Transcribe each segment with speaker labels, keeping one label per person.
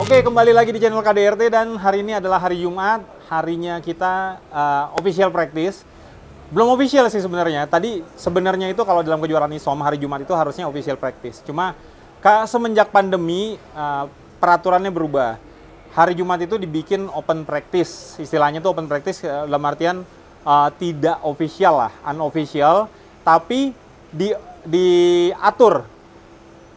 Speaker 1: Oke, kembali lagi di channel KDRT dan hari ini adalah hari Jumat, harinya kita official practice. Belum official sih sebenarnya. Tadi sebenarnya itu kalau dalam kejuaraan ISOM hari Jumat itu harusnya official practice. Cuma semenjak pandemi peraturannya berubah. Hari Jumat itu dibikin open practice. Istilahnya itu open practice dalam artian tidak official lah, unofficial, tapi diatur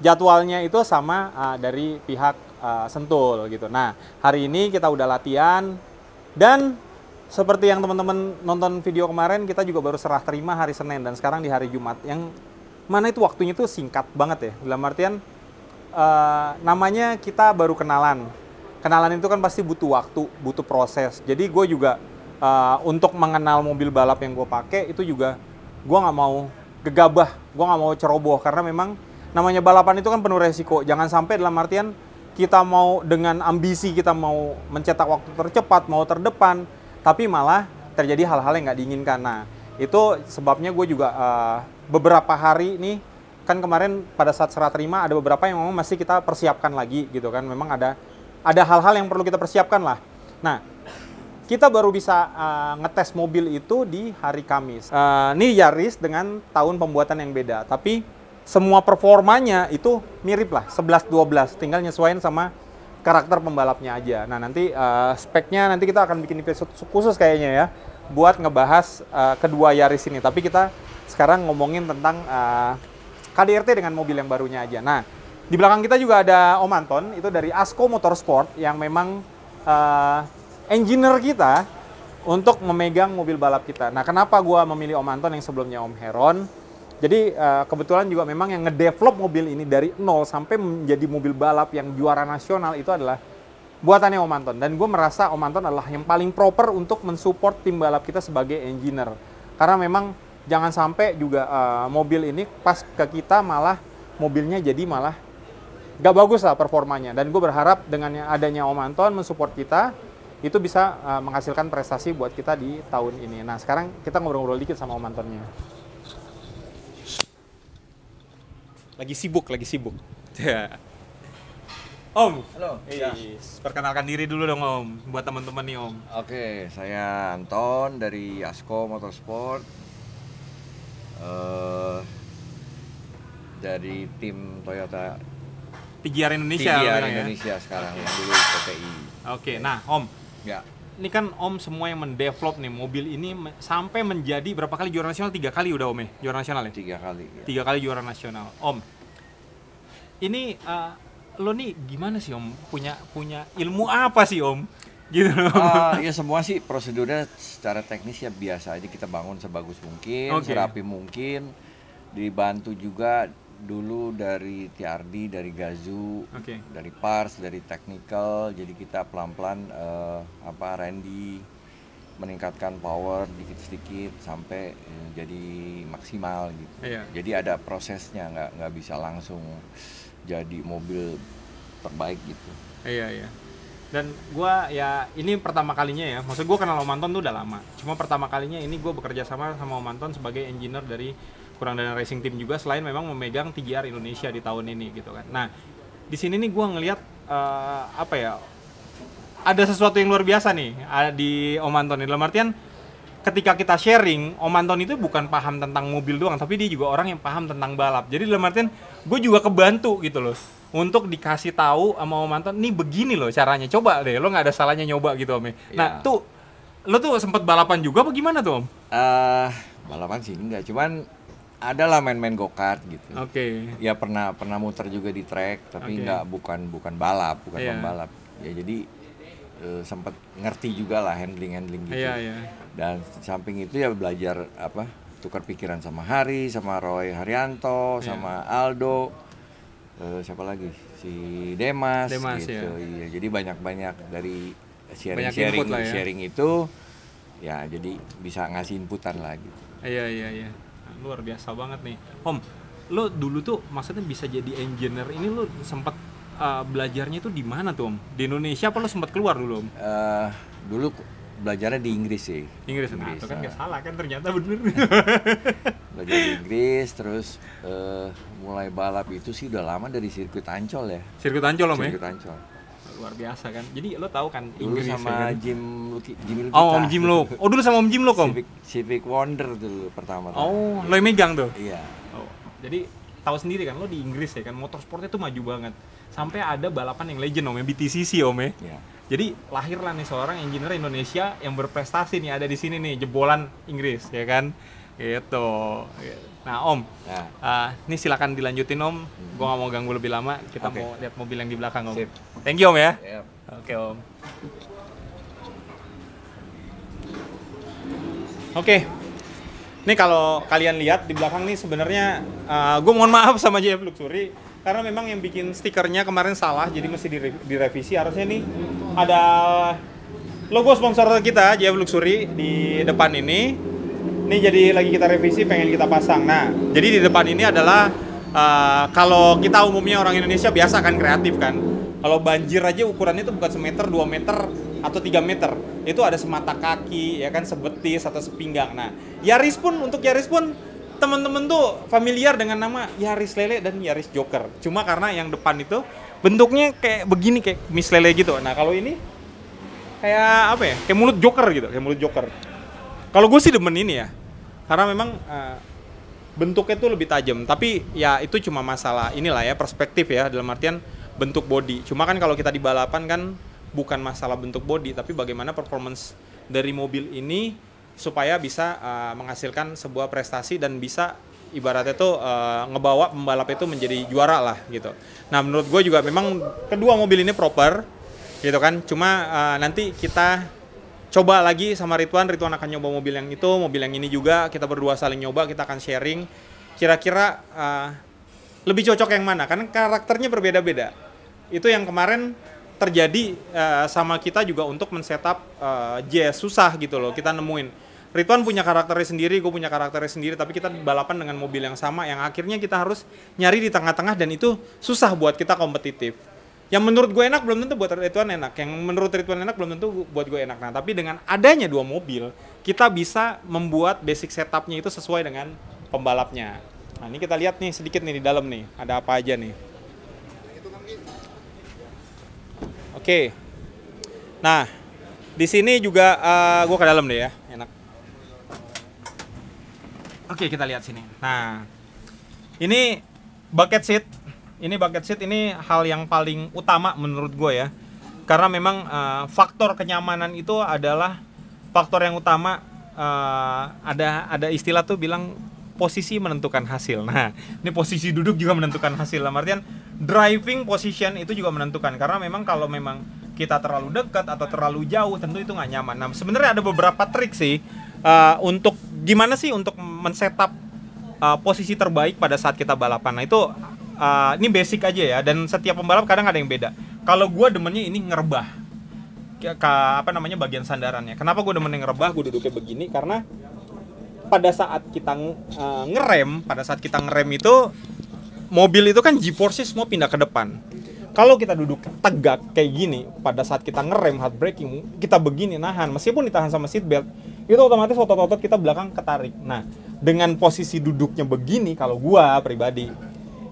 Speaker 1: jadwalnya itu sama dari pihak Sentul gitu. Nah, hari ini kita udah latihan dan seperti yang teman-teman nonton video kemarin, kita juga baru serah terima hari Senin dan sekarang di hari Jumat. Yang mana itu waktunya tuh singkat banget ya. Dalam artian namanya kita baru kenalan. Kenalan itu kan pasti butuh waktu, butuh proses. Jadi gue juga untuk mengenal mobil balap yang gue pakai itu juga gue nggak mau gegabah, gue nggak mau ceroboh karena memang namanya balapan itu kan penuh resiko. Jangan sampai dalam artian kita mau dengan ambisi kita mau mencetak waktu tercepat, mau terdepan, tapi malah terjadi hal-hal yang nggak diinginkan. Nah, itu sebabnya gue juga beberapa hari nih, kan kemarin pada saat serah terima ada beberapa yang memang masih kita persiapkan lagi gitu kan. Memang ada hal-hal yang perlu kita persiapkan lah. Nah, kita baru bisa ngetes mobil itu di hari Kamis. Ini Yaris dengan tahun pembuatan yang beda, tapi semua performanya itu mirip lah, 11-12, tinggal nyesuaiin sama karakter pembalapnya aja. Nah, nanti speknya nanti kita akan bikin episode khusus kayaknya ya, buat ngebahas kedua Yaris ini. Tapi kita sekarang ngomongin tentang KDRT dengan mobil yang barunya aja. Nah, di belakang kita juga ada Om Anton, itu dari Asko Motorsport, yang memang engineer kita untuk memegang mobil balap kita. Nah, kenapa gua memilih Om Anton yang sebelumnya Om Heron? Jadi kebetulan juga memang yang ngedevelop mobil ini dari nol sampai menjadi mobil balap yang juara nasional itu adalah buatannya Om Anton. Dan gue merasa Om Anton adalah yang paling proper untuk mensupport tim balap kita sebagai engineer. Karena memang jangan sampai juga mobil ini pas ke kita malah mobilnya jadi malah gak bagus lah performanya. Dan gue berharap dengan adanya Om Anton mensupport kita, itu bisa menghasilkan prestasi buat kita di tahun ini. Nah, sekarang kita ngobrol-ngobrol dikit sama Om Antonnya. Lagi sibuk. Ya. Om. Halo. Perkenalkan diri dulu dong Om, buat teman-teman nih Om.
Speaker 2: Oke, saya Anton dari Asko Motorsport. Dari tim Toyota
Speaker 1: TGR Indonesia.
Speaker 2: TGR Indonesia sekarang, yang dulu PTI.
Speaker 1: Oke, nah Om.
Speaker 2: Ya.
Speaker 1: Ini kan Om semua yang mendevelop nih mobil ini sampai menjadi berapa kali juara nasional? 3 kali udah Om ya? Juara nasional ya?
Speaker 2: 3 kali. Ya.
Speaker 1: 3 kali juara nasional. Om, ini lo nih gimana sih Om? Punya ilmu apa sih Om? Gitu loh.
Speaker 2: Ya semua sih prosedurnya secara teknis ya biasa aja, kita bangun sebagus mungkin, serapi mungkin. Dibantu juga dulu dari TRD, dari Gazoo, dari parts, dari technical. Jadi kita pelan-pelan R&D, meningkatkan power dikit-sedikit sampai jadi maksimal gitu. Iya. Jadi ada prosesnya, nggak bisa langsung jadi mobil terbaik gitu.
Speaker 1: Iya. Dan gua ya ini pertama kalinya ya, maksud gua kenal Om Anton tuh udah lama. Cuma pertama kalinya ini gua bekerja sama Om Anton sebagai engineer dari Kurang Dana Racing Team juga, selain memang memegang TGR Indonesia di tahun ini gitu kan. Nah, di sini nih gue ngelihat ada sesuatu yang luar biasa nih di Om Anton ini. Dalam artian ketika kita sharing, Om Anton itu bukan paham tentang mobil doang, tapi dia juga orang yang paham tentang balap. Jadi dalam artian gue juga kebantu gitu loh untuk dikasih tahu sama Om Anton, nih begini loh caranya, coba deh, lo nggak ada salahnya nyoba gitu Om. Nah tuh, lo tuh sempet balapan juga apa gimana tuh Om?
Speaker 2: Balapan sih enggak, cuman adalah main-main go-kart gitu. Ya pernah muter juga di track, tapi bukan balap, pembalap. Ya jadi sempat ngerti juga lah handling gitu. Iya. Dan samping itu ya belajar tukar pikiran sama Hari, sama Roy Haryanto, sama Aldo, siapa lagi? Si Demas gitu. Iya. Jadi banyak dari sharing itu ya jadi bisa ngasih inputan lah gitu.
Speaker 1: Iya. Luar biasa banget nih Om. Lo dulu tuh maksudnya bisa jadi engineer ini lo sempat belajarnya itu di mana tuh Om? Di Indonesia apa lo sempat keluar dulu Om?
Speaker 2: Dulu belajarnya di Inggris sih.
Speaker 1: Inggris. Nah, itu kan nggak salah kan ternyata bener.
Speaker 2: Belajar di Inggris, terus mulai balap itu sih udah lama dari sirkuit Ancol ya.
Speaker 1: Sirkuit Ancol Om ya?
Speaker 2: Sirkuit Ancol.
Speaker 1: luar biasa kan. Jadi lo tahu kan
Speaker 2: dulu
Speaker 1: Inggris
Speaker 2: sama
Speaker 1: ya kan?
Speaker 2: Jimmy Luki.
Speaker 1: Oh, Om Jim Look. Oh, dulu sama Om Jim Look, Om.
Speaker 2: Civic Wonder dulu pertama.
Speaker 1: Oh, lo yang megang tuh.
Speaker 2: Iya.
Speaker 1: Oh, jadi tahu sendiri kan lo di Inggris ya kan, motorsportnya tuh maju banget. Sampai ada balapan yang legend, Om, yang BTCC, Om ya. Iya. Jadi lahirlah nih seorang engineer Indonesia yang berprestasi nih, ada di sini nih, jebolan Inggris ya kan. Gitu. Nah, Om, ini silakan dilanjutin, Om. Gue nggak mau ganggu lebih lama. Kita mau lihat mobil yang di belakang, Om. Sip. Thank you, Om ya. Yep. Oke, Om. Oke. Ini kalau kalian lihat di belakang nih sebenarnya gue mohon maaf sama JF Luxury karena memang yang bikin stikernya kemarin salah, jadi mesti direvisi. Harusnya nih ada logo sponsor kita JF Luxury di depan ini. Ini jadi lagi kita revisi, pengen kita pasang. Nah, jadi di depan ini adalah kalau kita umumnya orang Indonesia biasa kan kreatif kan. Kalau banjir aja ukurannya itu bukan semeter, 2 meter, atau 3 meter. Itu ada semata kaki, ya kan, sebetis atau sepinggang. Nah, Yaris pun, untuk Yaris pun teman-teman tuh familiar dengan nama Yaris Lele dan Yaris Joker. Cuma karena yang depan itu bentuknya kayak begini, kayak Miss Lele gitu. Nah, kalau ini kayak apa ya? Kayak mulut Joker gitu, kayak mulut Joker. Kalau gue sih demen ini ya, karena memang bentuknya tuh lebih tajam. Tapi ya itu cuma masalah inilah ya, perspektif ya, dalam artian bentuk body. Cuma kan kalau kita di balapan kan bukan masalah bentuk body, tapi bagaimana performance dari mobil ini supaya bisa menghasilkan sebuah prestasi dan bisa ibaratnya tuh ngebawa pembalap itu menjadi juara lah gitu. Nah, menurut gue juga memang kedua mobil ini proper gitu kan. Cuma nanti kita coba lagi sama Ridwan akan nyoba mobil yang itu, mobil yang ini juga, kita berdua saling nyoba, kita akan sharing kira-kira lebih cocok yang mana, karena karakternya berbeda-beda. Itu yang kemarin terjadi sama kita juga untuk men-setup jazz, susah gitu loh, kita nemuin. Ridwan punya karakternya sendiri, gue punya karakternya sendiri, tapi kita balapan dengan mobil yang sama, yang akhirnya kita harus nyari di tengah-tengah, dan itu susah buat kita kompetitif. Yang menurut gue enak belum tentu buat Ridwan enak, yang menurut Ridwan enak belum tentu buat gue enak. Nah, tapi dengan adanya dua mobil, kita bisa membuat basic setupnya itu sesuai dengan pembalapnya. Nah, ini kita lihat nih sedikit nih di dalam nih, ada apa aja nih. Oke. Nah, di sini juga gue ke dalam deh ya, enak. Oke, kita lihat sini. Nah, ini bucket seat. Ini bucket seat ini hal yang paling utama menurut gue ya. Karena memang faktor kenyamanan itu adalah faktor yang utama. Ada istilah tuh bilang posisi menentukan hasil. Nah, ini posisi duduk juga menentukan hasil. Dalam artian driving position itu juga menentukan. Karena memang kalau memang kita terlalu dekat atau terlalu jauh, tentu itu nggak nyaman. Nah, sebenarnya ada beberapa trik sih untuk gimana sih untuk men-setup posisi terbaik pada saat kita balapan. Nah, itu ini basic aja ya, dan setiap pembalap kadang ada yang beda. Kalau gue demennya ini ngerebah bagian sandarannya. Kenapa gue demennya ngerebah? Gue duduknya begini karena pada saat kita ngerem itu mobil itu kan G-force semua pindah ke depan. Kalau kita duduk tegak kayak gini, pada saat kita ngerem hard braking, kita begini nahan, meskipun ditahan sama seat belt, itu otomatis otot-otot kita belakang ketarik. Nah, dengan posisi duduknya begini, kalau gua pribadi,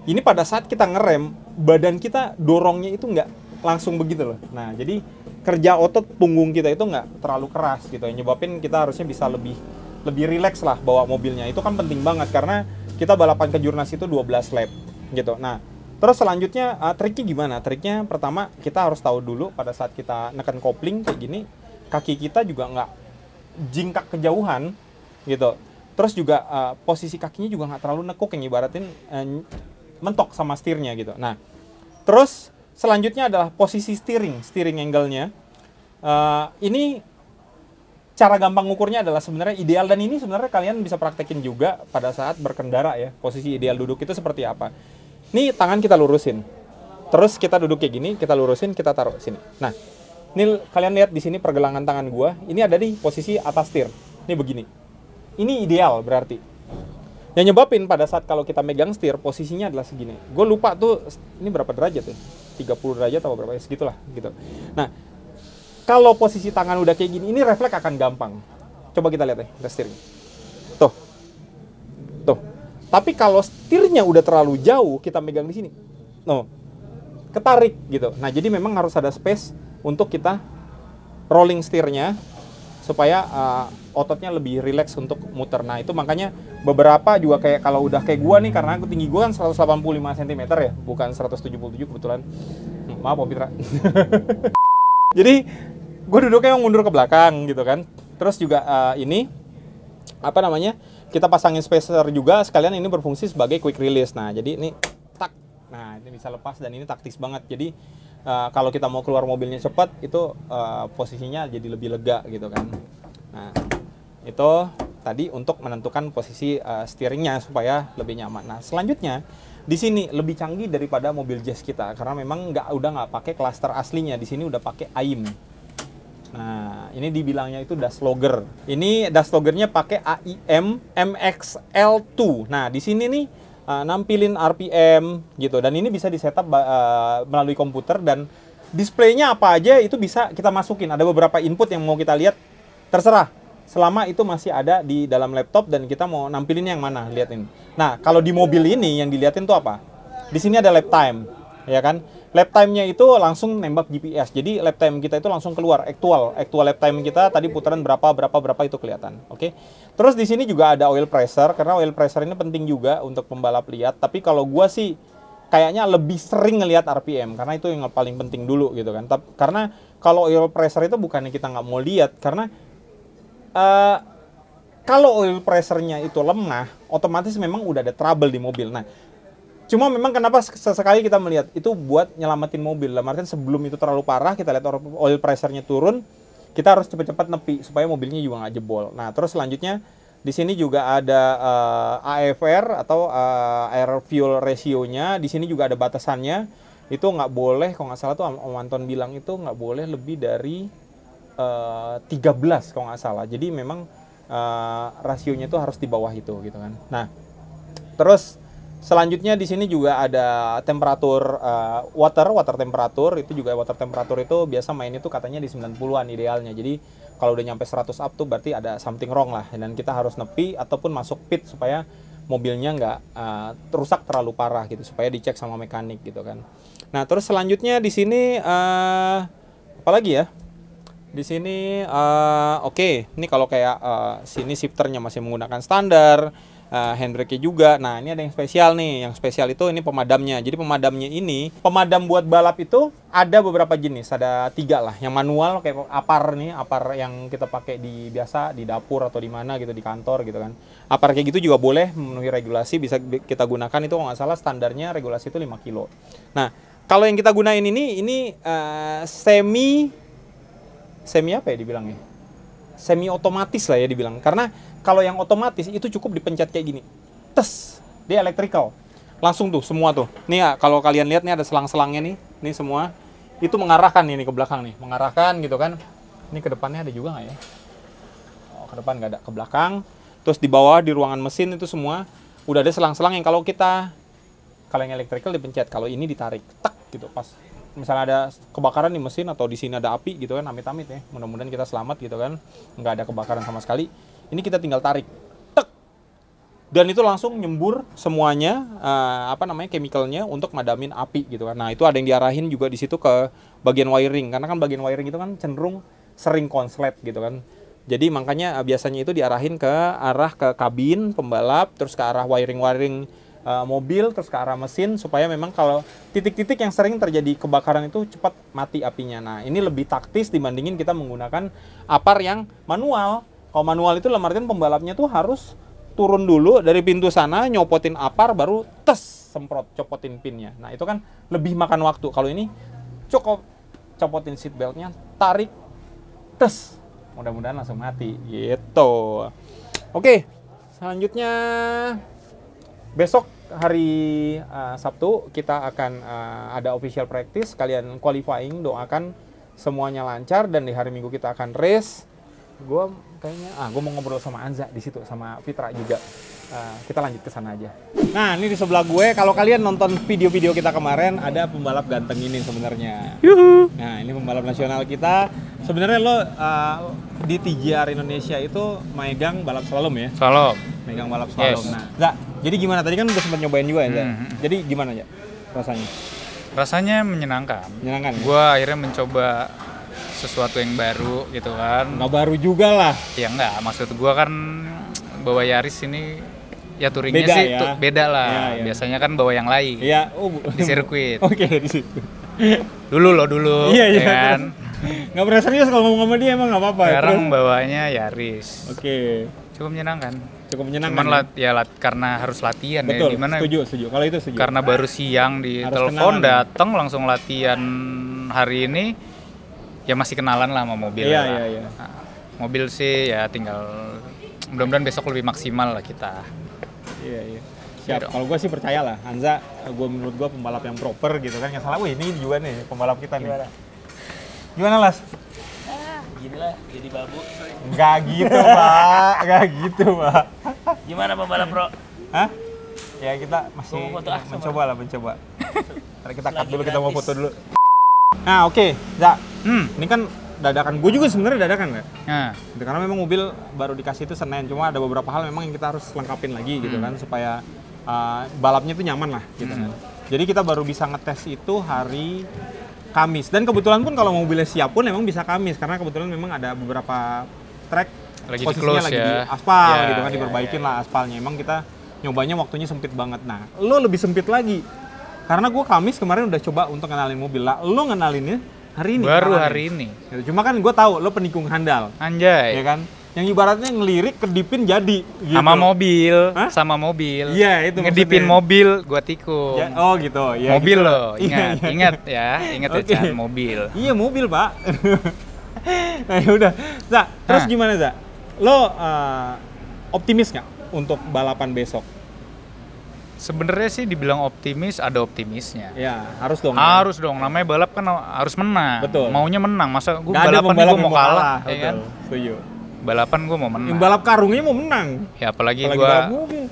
Speaker 1: ini pada saat kita ngerem, badan kita dorongnya itu nggak langsung begitu loh. Nah, jadi kerja otot punggung kita itu nggak terlalu keras gitu, yang nyebabin kita harusnya bisa lebih rileks lah bawa mobilnya. Itu kan penting banget karena kita balapan ke Jurnas itu 12 lap gitu. Nah, terus selanjutnya triknya gimana? Triknya pertama kita harus tahu dulu pada saat kita neken kopling kayak gini, kaki kita juga nggak jingkak kejauhan gitu. Terus juga posisi kakinya juga nggak terlalu nekuk, yang ibaratin mentok sama setirnya gitu. Nah, terus selanjutnya adalah posisi steering angle-nya. Ini cara gampang ngukurnya adalah sebenarnya ideal, dan ini sebenarnya kalian bisa praktekin juga pada saat berkendara ya. Posisi ideal duduk itu seperti apa? Nih tangan kita lurusin. Terus kita duduk kayak gini, kita lurusin, kita taruh sini. Nah, ini kalian lihat di sini pergelangan tangan gua, ini ada di posisi atas setir. Ini begini. Ini ideal berarti. Yang nyebabin pada saat kalau kita megang setir, posisinya adalah segini. Gue lupa tuh, ini berapa derajat ya? 30 derajat atau berapa ya? Segitulah gitu. Nah, kalau posisi tangan udah kayak gini, ini refleks akan gampang. Coba kita lihat ya, kita steering. Tuh. Tapi kalau setirnya udah terlalu jauh, kita megang di sini. No. ketarik gitu. Nah, jadi memang harus ada space untuk kita rolling setirnya supaya ototnya lebih rileks untuk muter. Nah, itu makanya beberapa juga kayak kalau udah kayak gua nih, karena aku tinggi gua kan 185 cm ya, bukan 177 kebetulan. Maaf Om Fitra. Jadi gue duduknya mundur ke belakang gitu kan. Terus juga ini apa namanya, kita pasangin spacer juga sekalian, ini berfungsi sebagai quick release. Nah, jadi ini tak, nah ini bisa lepas dan ini taktis banget. Jadi kalau kita mau keluar mobilnya cepat itu posisinya jadi lebih lega gitu kan. Nah, itu tadi untuk menentukan posisi steeringnya supaya lebih nyaman. Nah, selanjutnya di sini lebih canggih daripada mobil Jazz kita karena memang udah nggak pakai cluster aslinya. Di sini udah pakai AIM. Nah, ini dibilangnya itu dash logger. Ini dash loggernya pakai AIM MXL2. Nah, di sini nih nampilin RPM gitu, dan ini bisa di setup melalui komputer, dan displaynya apa aja itu bisa kita masukin. Ada beberapa input yang mau kita lihat, terserah. Selama itu masih ada di dalam laptop dan kita mau nampilin yang mana, liatin. Nah, kalau di mobil ini yang diliatin tuh apa? Di sini ada lap time, ya kan? Lap time-nya itu langsung nembak GPS. Jadi lap time kita itu langsung keluar actual lap time kita tadi putaran berapa itu kelihatan. Oke. Terus di sini juga ada oil pressure, karena oil pressure ini penting juga untuk pembalap lihat. Tapi kalau gua sih kayaknya lebih sering ngelihat RPM karena itu yang paling penting dulu gitu kan. Karena kalau oil pressure itu bukannya kita nggak mau lihat, karena kalau oil pressure-nya itu lemah, otomatis memang udah ada trouble di mobil. Nah, cuma memang kenapa sesekali kita melihat itu buat nyelamatin mobil. Artinya sebelum itu terlalu parah, kita lihat oil pressure-nya turun, kita harus cepat-cepat nepi supaya mobilnya juga nggak jebol. Nah, terus selanjutnya di sini juga ada AFR atau air fuel ratio-nya. Di sini juga ada batasannya. Itu nggak boleh, kalau nggak salah tuh Om Anton bilang itu nggak boleh lebih dari 13 kalau nggak salah. Jadi memang rasionya itu harus di bawah itu gitu kan. Nah, terus selanjutnya di sini juga ada temperatur water temperatur. Itu juga water temperatur itu biasa main itu katanya di 90-an idealnya. Jadi kalau udah nyampe 100 up tuh berarti ada something wrong lah, dan kita harus nepi ataupun masuk pit supaya mobilnya nggak rusak terlalu parah gitu, supaya dicek sama mekanik gitu kan. Nah, terus selanjutnya di sini apa lagi ya? Di sini oke. Ini kalau kayak sini shifternya masih menggunakan standar, handbrake-nya juga. Nah, ini ada yang spesial nih. Yang spesial itu ini pemadamnya. Jadi pemadamnya ini, pemadam buat balap itu ada beberapa jenis. Ada 3 lah. Yang manual kayak apar nih, apar yang kita pakai di biasa di dapur atau di mana gitu, di kantor gitu kan. Apar kayak gitu juga boleh memenuhi regulasi, bisa kita gunakan. Itu kalau nggak salah standarnya regulasi itu 5 kilo. Nah, kalau yang kita gunain ini semi apa ya dibilangnya? Semi otomatis lah ya dibilang. Karena kalau yang otomatis itu cukup dipencet kayak gini. Tes, dia electrical. Langsung tuh semua tuh. Nih ya, kalau kalian lihat nih ada selang-selangnya nih. Nih semua itu mengarahkan ini ke belakang nih, mengarahkan gitu kan. Ini ke depannya ada juga nggak ya? Oh, ke depan nggak ada, ke belakang. Terus di bawah di ruangan mesin itu semua udah ada selang-selang yang kalau yang electrical dipencet, kalau ini ditarik, tak gitu pas misalnya ada kebakaran di mesin atau di sini ada api gitu kan, amit-amit ya, mudah-mudahan kita selamat gitu kan, nggak ada kebakaran sama sekali. Ini kita tinggal tarik, tek, dan itu langsung nyembur semuanya chemicalnya untuk madamin api gitu kan. Nah, itu ada yang diarahin juga di situ ke bagian wiring, karena kan bagian wiring itu kan cenderung sering konslet gitu kan. Jadi makanya biasanya itu diarahin ke arah ke kabin pembalap, terus ke arah wiring-wiring mobil, terus ke arah mesin, supaya memang kalau titik-titik yang sering terjadi kebakaran itu cepat mati apinya. Nah, ini lebih taktis dibandingin kita menggunakan apar yang manual. Kalau manual itu dalam artian pembalapnya tuh harus turun dulu dari pintu sana, nyopotin apar, baru tes, semprot, copotin pinnya. Nah, itu kan lebih makan waktu. Kalau ini cukup copotin seatbeltnya, tarik, tes, mudah-mudahan langsung mati gitu. Oke, selanjutnya besok hari Sabtu kita akan ada official practice, kalian qualifying, doakan semuanya lancar, dan di hari Minggu kita akan race. Gue mau ngobrol sama Anza di situ, sama Fitra juga. Kita lanjut ke sana aja. Nah, ini di sebelah gue, kalau kalian nonton video-video kita kemarin, ada pembalap ganteng ini sebenarnya.
Speaker 3: Yuhu.
Speaker 1: Nah, ini pembalap nasional kita. Sebenarnya lo di TJR Indonesia itu megang balap slalom ya?
Speaker 3: Slalom.
Speaker 1: Megang balap slalom. Yes. Nah, jadi gimana? Tadi kan udah sempat nyobain juga ya, Zak? Jadi gimana ya rasanya?
Speaker 3: Rasanya menyenangkan.
Speaker 1: Menyenangkan.
Speaker 3: Gue akhirnya mencoba sesuatu yang baru gitu kan.
Speaker 1: Nggak baru juga lah.
Speaker 3: Ya enggak, maksud gue kan bawa Yaris ini ya touringnya
Speaker 1: Beda
Speaker 3: sih
Speaker 1: ya?
Speaker 3: beda lah.
Speaker 1: Iya, iya.
Speaker 3: Biasanya kan bawa yang lain.
Speaker 1: Iya,
Speaker 3: Di sirkuit.
Speaker 1: Oke, di situ.
Speaker 3: Dulu
Speaker 1: Iya,
Speaker 3: ya kan.
Speaker 1: Nggak pernah serius kalau ngomong sama dia emang nggak apa-apa.
Speaker 3: Sekarang
Speaker 1: Terus?
Speaker 3: bawanya Yaris.
Speaker 1: Oke.
Speaker 3: Cukup menyenangkan.
Speaker 1: Cukup menyenangkan.
Speaker 3: Cuman karena harus latihan.
Speaker 1: Betul,
Speaker 3: ya. Dimana
Speaker 1: setuju. Kalau itu setuju.
Speaker 3: karena baru siang di
Speaker 1: Harus
Speaker 3: telepon
Speaker 1: kenalan.
Speaker 3: datang langsung latihan hari ini, ya masih kenalan lah sama mobil.
Speaker 1: Iya,
Speaker 3: lah.
Speaker 1: iya, iya.
Speaker 3: Nah, mobil sih ya tinggal mudah-mudahan besok lebih maksimal lah kita.
Speaker 1: Iya.
Speaker 3: Iya
Speaker 1: Siap.
Speaker 3: dong.
Speaker 1: Kalau gue sih percayalah, Hanza, menurut gue pembalap yang proper gitu kan. Nggak salah. Wih, ini juga nih pembalap kita nih. Gimana Las?
Speaker 4: Gini lah, jadi babu.
Speaker 1: Nggak gitu, Pak. Nggak gitu, Pak.
Speaker 4: Gimana pembalap pro?
Speaker 1: Hah? Ya kita masih
Speaker 4: Gua mau foto ah, sama
Speaker 1: mencoba. Ntar kita cut dulu, kita mau foto dulu. Nah, oke, Za. Ini kan dadakan. Gue juga sebenarnya dadakan ya.
Speaker 3: Nah,
Speaker 1: Karena memang mobil baru dikasih itu Senin, cuma ada beberapa hal memang yang kita harus lengkapin lagi gitu kan supaya balapnya itu nyaman lah gitu kan. Jadi kita baru bisa ngetes itu hari Kamis, dan kebetulan pun kalau mobilnya siap pun memang bisa Kamis karena kebetulan memang ada beberapa track
Speaker 3: Lagi
Speaker 1: posisinya
Speaker 3: di-close
Speaker 1: lagi
Speaker 3: ya.
Speaker 1: di aspal
Speaker 3: Ya,
Speaker 1: gitu kan,
Speaker 3: ya,
Speaker 1: diperbaikin lah aspalnya. Emang kita nyobanya waktunya sempit banget. Nah, lo lebih sempit lagi karena gue Kamis kemarin udah coba untuk kenalin mobil lah. Lo ngenalinnya hari ini.
Speaker 3: baru
Speaker 1: kenalannya.
Speaker 3: hari ini.
Speaker 1: Gitu. Cuma kan gue tahu lo penikung handal,
Speaker 3: Anjay.
Speaker 1: ya kan? Yang ibaratnya ngelirik kedipin jadi gitu.
Speaker 3: Sama mobil,
Speaker 1: Hah?
Speaker 3: sama mobil.
Speaker 1: Iya, itu
Speaker 3: ngedipin
Speaker 1: maksudnya.
Speaker 3: mobil, gua tikung.
Speaker 1: Ya, oh gitu. Ya,
Speaker 3: mobil
Speaker 1: gitu.
Speaker 3: loh,
Speaker 1: Iya,
Speaker 3: ingat
Speaker 1: iya.
Speaker 3: ya
Speaker 1: Oke.
Speaker 3: Chan, mobil.
Speaker 1: Iya mobil Pak. Nah yaudah, Za, terus gimana Za? Lo optimis nggak untuk balapan besok?
Speaker 3: Sebenarnya sih dibilang optimis, ada optimisnya.
Speaker 1: Ya harus dong.
Speaker 3: Harus dong, namanya balap kan harus menang.
Speaker 1: Betul.
Speaker 3: Maunya menang, masa gue
Speaker 1: Nggak ada
Speaker 3: balapan
Speaker 1: pembalap
Speaker 3: gue
Speaker 1: yang
Speaker 3: mau kalah, ya
Speaker 1: betul.
Speaker 3: kan?
Speaker 1: Setuju.
Speaker 3: Balapan gue mau menang.
Speaker 1: Yang balap karungnya mau menang.
Speaker 3: Ya apalagi
Speaker 1: Apalagi
Speaker 3: gue
Speaker 1: balap mobil.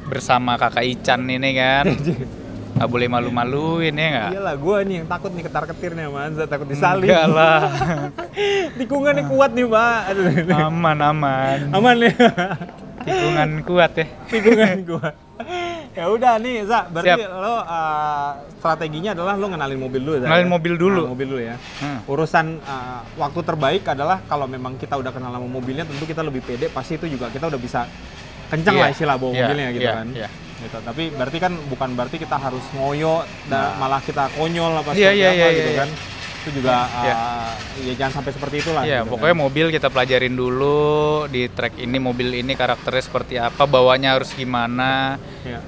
Speaker 3: bersama kakak Ican ini kan. Gak boleh malu-maluin ya nggak?
Speaker 1: Iyalah, gue nih yang takut nih ketar-ketir nih sama Hanza, takut disalip.
Speaker 3: Enggak lah.
Speaker 1: Tikungannya kuat nih Pak. Aduh.
Speaker 3: Aman.
Speaker 1: Aman ya.
Speaker 3: Tikungan kuat ya.
Speaker 1: Tikungan kuat. Ya udah nih Za, berarti
Speaker 3: Siap.
Speaker 1: lo strateginya adalah lo ngenalin mobil dulu Za.
Speaker 3: Kenalin mobil dulu.
Speaker 1: Nah, mobil dulu ya.
Speaker 3: Hmm.
Speaker 1: Urusan waktu terbaik adalah kalau memang kita udah kenal sama mobilnya, tentu kita lebih pede, pasti itu juga kita udah bisa kencang
Speaker 3: Iya.
Speaker 1: lah istilah bawa
Speaker 3: Iya,
Speaker 1: mobilnya gitu
Speaker 3: iya,
Speaker 1: kan.
Speaker 3: iya.
Speaker 1: Gitu. Tapi berarti kan bukan berarti kita harus ngoyo, malah kita konyol apa
Speaker 3: Iya,
Speaker 1: seperti
Speaker 3: iya,
Speaker 1: apa
Speaker 3: iya,
Speaker 1: gitu
Speaker 3: iya.
Speaker 1: kan. Itu juga
Speaker 3: Iya.
Speaker 1: ya jangan sampai seperti itulah.
Speaker 3: Iya,
Speaker 1: gitu
Speaker 3: pokoknya
Speaker 1: kan.
Speaker 3: mobil kita pelajarin dulu di track ini, mobil ini karakternya seperti apa, bawanya harus gimana,
Speaker 1: Iya.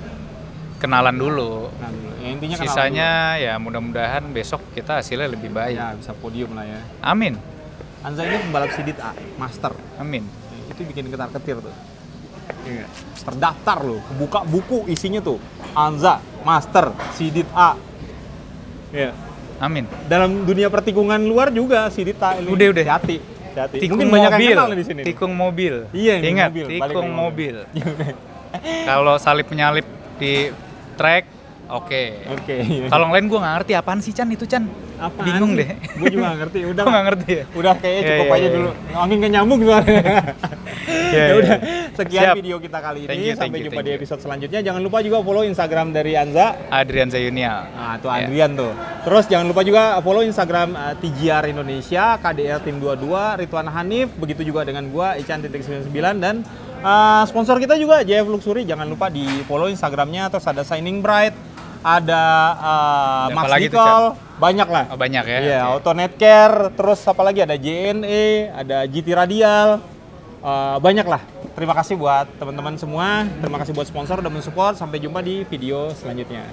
Speaker 3: kenalan dulu.
Speaker 1: Nah, ya, intinya kenal
Speaker 3: Sisanya ya mudah-mudahan besok kita hasilnya lebih
Speaker 1: dulu.
Speaker 3: baik.
Speaker 1: Ya bisa podium lah ya.
Speaker 3: Amin,
Speaker 1: Hanza ini pembalap Sidit A, master.
Speaker 3: amin.
Speaker 1: Itu bikin ketar-ketir tuh. Iya. Terdaftar loh, buka buku isinya tuh Hanza, Master, Sidit A. Iya.
Speaker 3: Amin.
Speaker 1: Dalam dunia pertikungan luar juga Sidit A ini.
Speaker 3: Udah.
Speaker 1: Hati-hati. Hati-hati.
Speaker 3: Tikung
Speaker 1: Mungkin banyak
Speaker 3: mobil,
Speaker 1: yang kenal nih di sini.
Speaker 3: tikung mobil.
Speaker 1: Iya, ini
Speaker 3: Ingat,
Speaker 1: mobil. Balik
Speaker 3: tikung
Speaker 1: lagi
Speaker 3: mobil. Kalau salip menyalip di track, oke.
Speaker 1: Oke.
Speaker 3: Kalau yang lain gue nggak ngerti apaan sih Chan itu Chan.
Speaker 1: Apaan
Speaker 3: Bingung
Speaker 1: sih?
Speaker 3: deh.
Speaker 1: Gue juga gak ngerti. Udah.
Speaker 3: Gue nggak ngerti ya.
Speaker 1: Udah kayaknya
Speaker 3: Iya,
Speaker 1: cukup
Speaker 3: iya,
Speaker 1: aja
Speaker 3: iya.
Speaker 1: dulu. Angin gak nyambung soalnya.
Speaker 3: Iya,
Speaker 1: Ya udah,
Speaker 3: iya.
Speaker 1: sekian
Speaker 3: Siap.
Speaker 1: video kita kali ini.
Speaker 3: Thank you,
Speaker 1: Sampai jumpa
Speaker 3: thank
Speaker 1: di
Speaker 3: you.
Speaker 1: episode selanjutnya. Jangan lupa juga follow Instagram dari Hanza.
Speaker 3: Adrian Zayunial.
Speaker 1: Nah, tuh
Speaker 3: Ya.
Speaker 1: Adrian tuh. Terus jangan lupa juga follow Instagram TGR Indonesia, KDR Tim 22, Ridwan Hanif, begitu juga dengan gua Ican.99 dan sponsor kita juga JF Luxury. Jangan lupa di follow Instagramnya. Terus ada Shining Bright, ada
Speaker 3: Ada
Speaker 1: Max
Speaker 3: apa lagi tuh,
Speaker 1: Nicole, banyak lah.
Speaker 3: Oh, banyak ya.
Speaker 1: Iya,
Speaker 3: Oke.
Speaker 1: Auto Netcare, terus apa lagi ada JNE, ada GT Radial, banyak lah. Terima kasih buat teman-teman semua, terima kasih buat sponsor udah mensupport. Sampai jumpa di video selanjutnya.